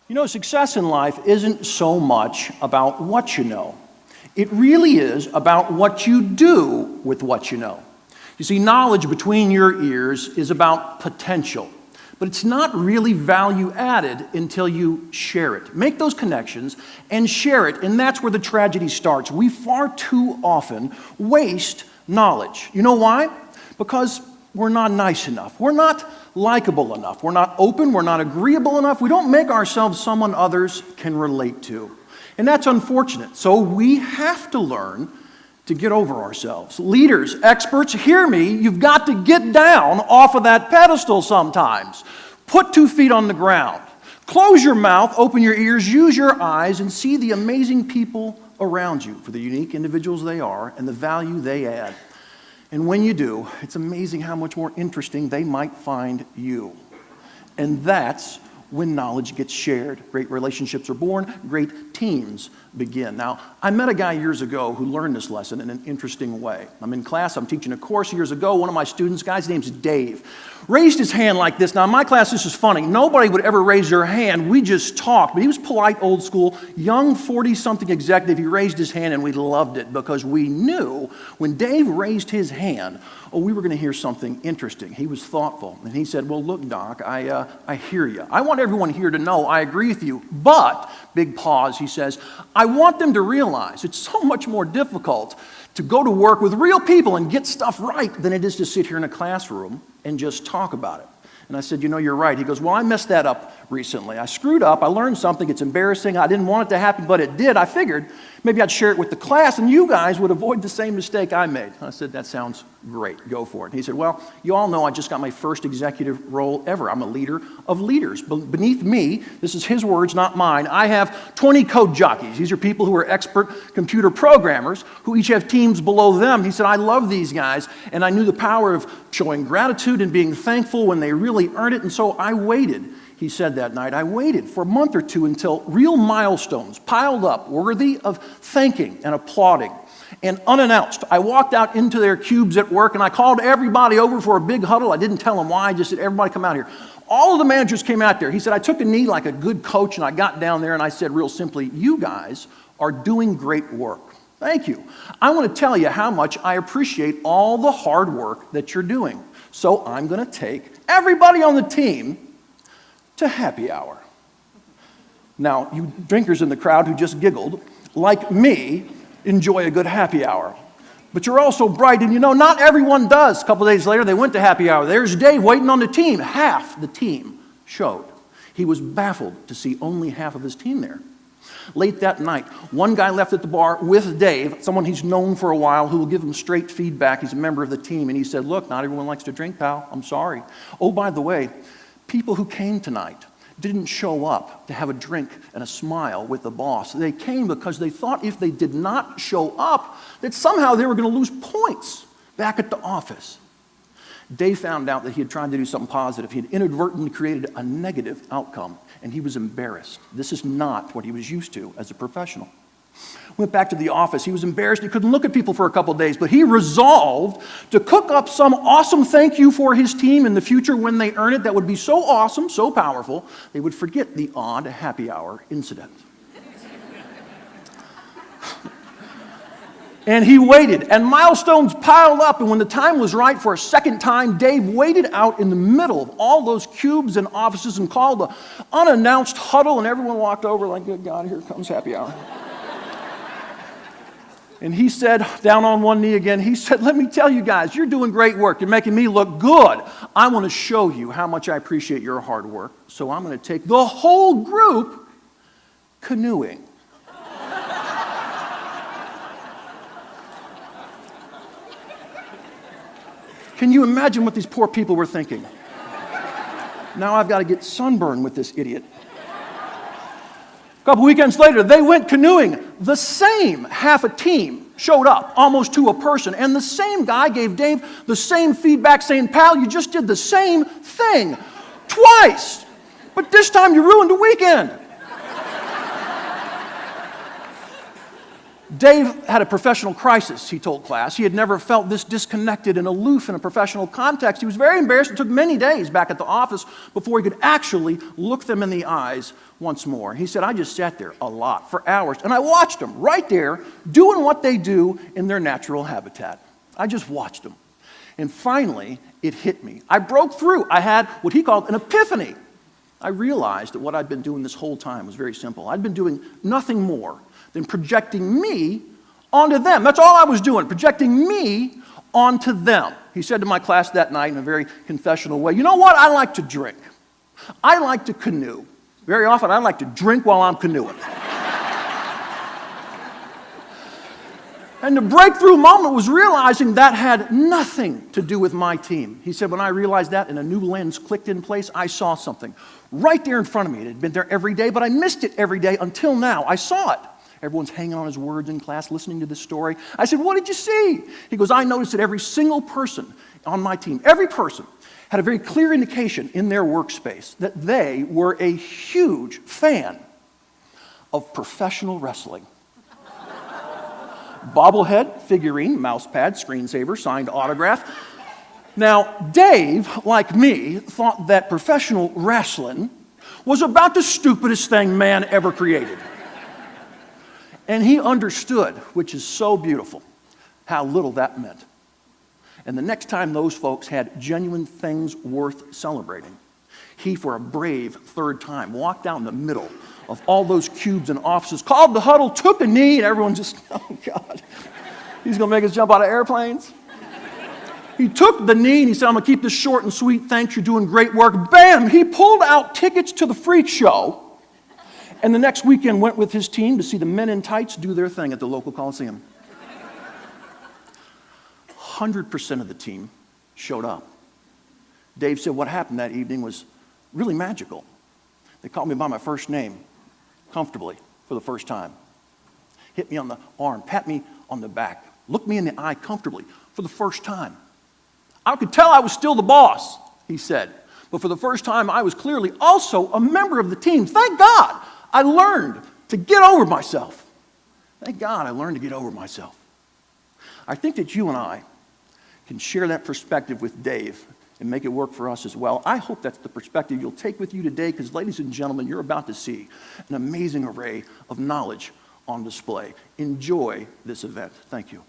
You know, success in life isn't so much about what you know. It really is about what you do with what you know. You see, knowledge between your ears is about potential, but it's not really value added until you share it. Make those connections and share it, and that's where the tragedy starts. We far too often waste knowledge. You know why? Because we're not nice enough. We're not likable enough. We're not open. We're not agreeable enough. We don't make ourselves someone others can relate to. And that's unfortunate. So we have to learn to get over ourselves. Leaders, experts, hear me. You've got to get down off of that pedestal sometimes. Put 2 feet on the ground. Close your mouth, open your ears, use your eyes, and see the amazing people around you for the unique individuals they are and the value they add. And when you do, it's amazing how much more interesting they might find you. And that's when knowledge gets shared. Great relationships are born, great teams begin. Now, I met a guy years ago who learned this lesson in an interesting way. I'm in class, I'm teaching a course years ago. One of my students, guy's name's Dave, raised his hand like this. Now, in my class, this is funny. Nobody would ever raise their hand. We just talked. But he was polite, old school, young 40-something executive. He raised his hand, and we loved it because we knew when Dave raised his hand, we were going to hear something interesting. He was thoughtful. And he said, well, look, Doc, I hear you. I want everyone here to know I agree with you. But, big pause, he says, I want them to realize it's so much more difficult to go to work with real people and get stuff right than it is to sit here in a classroom and just talk about it. And I said, you know, you're right. He goes, well, I messed that up recently. I screwed up. I learned something. It's embarrassing. I didn't want it to happen, but it did. I figured maybe I'd share it with the class, and you guys would avoid the same mistake I made. I said, that sounds great. Go for it. And he said, well, you all know I just got my first executive role ever. I'm a leader of leaders. Beneath me, this is his words, not mine, I have 20 code jockeys. These are people who are expert computer programmers who each have teams below them. He said, I love these guys, and I knew the power of showing gratitude and being thankful when they really earned it, and so I waited. He said that night, I waited for a month or two until real milestones piled up worthy of thanking and applauding. And unannounced, I walked out into their cubes at work and I called everybody over for a big huddle. I didn't tell them why, I just said, everybody come out here. All of the managers came out there. He said, I took a knee like a good coach and I got down there and I said real simply, you guys are doing great work. Thank you. I want to tell you how much I appreciate all the hard work that you're doing. So I'm going to take everybody on the team to happy hour. Now, you drinkers in the crowd who just giggled, like me, enjoy a good happy hour. But you're also bright, and you know, not everyone does. A couple days later, they went to happy hour. There's Dave waiting on the team. Half the team showed. He was baffled to see only half of his team there. Late that night, one guy left at the bar with Dave, someone he's known for a while, who will give him straight feedback. He's a member of the team, and he said, look, not everyone likes to drink, pal. I'm sorry. Oh, by the way, people who came tonight didn't show up to have a drink and a smile with the boss. They came because they thought if they did not show up, that somehow they were going to lose points back at the office. Dave found out that he had tried to do something positive. He had inadvertently created a negative outcome, and he was embarrassed. This is not what he was used to as a professional. Went back to the office. He was embarrassed. He couldn't look at people for a couple days, but he resolved to cook up some awesome thank you for his team in the future when they earn it that would be so awesome, so powerful, they would forget the odd happy hour incident. And he waited, and milestones piled up, and when the time was right for a second time, Dave waited out in the middle of all those cubes and offices and called an unannounced huddle, and everyone walked over like, good God, here comes happy hour. And he said, down on one knee again, he said, let me tell you guys, you're doing great work. You're making me look good. I want to show you how much I appreciate your hard work. So I'm going to take the whole group canoeing. Can you imagine what these poor people were thinking? Now I've got to get sunburned with this idiot. A couple weekends later, they went canoeing. The same half a team showed up, almost to a person, and the same guy gave Dave the same feedback saying, pal, you just did the same thing twice, but this time you ruined the weekend. Dave had a professional crisis, he told class. He had never felt this disconnected and aloof in a professional context. He was very embarrassed. It took many days back at the office before he could actually look them in the eyes once more. He said, I just sat there a lot for hours, and I watched them right there doing what they do in their natural habitat. I just watched them. And finally, it hit me. I broke through. I had what he called an epiphany. I realized that what I'd been doing this whole time was very simple. I'd been doing nothing more than projecting me onto them. That's all I was doing, projecting me onto them. He said to my class that night in a very confessional way, you know what? I like to drink. I like to canoe. Very often I like to drink while I'm canoeing. And the breakthrough moment was realizing that had nothing to do with my team. He said, when I realized that and a new lens clicked in place, I saw something right there in front of me. It had been there every day, but I missed it every day until now. I saw it. Everyone's hanging on his words in class, listening to this story. I said, what did you see? He goes, I noticed that every single person on my team, every person, had a very clear indication in their workspace that they were a huge fan of professional wrestling. Bobblehead, figurine, mousepad, screensaver, signed autograph. Now, Dave, like me, thought that professional wrestling was about the stupidest thing man ever created. And he understood, which is so beautiful, how little that meant. And the next time those folks had genuine things worth celebrating, he, for a brave third time, walked down the middle of all those cubes and offices, called the huddle, took a knee, and everyone just, oh God, he's going to make us jump out of airplanes. He took the knee and he said, I'm going to keep this short and sweet. Thanks, you're doing great work. Bam! He pulled out tickets to the freak show. And the next weekend went with his team to see the men in tights do their thing at the local Coliseum. 100% of the team showed up. Dave said what happened that evening was really magical. They called me by my first name, comfortably, for the first time. Hit me on the arm, pat me on the back, looked me in the eye comfortably for the first time. I could tell I was still the boss, he said. But for the first time, I was clearly also a member of the team. Thank God I learned to get over myself. Thank God I learned to get over myself. I think that you and I can share that perspective with Dave and make it work for us as well. I hope that's the perspective you'll take with you today, because ladies and gentlemen, you're about to see an amazing array of knowledge on display. Enjoy this event. Thank you.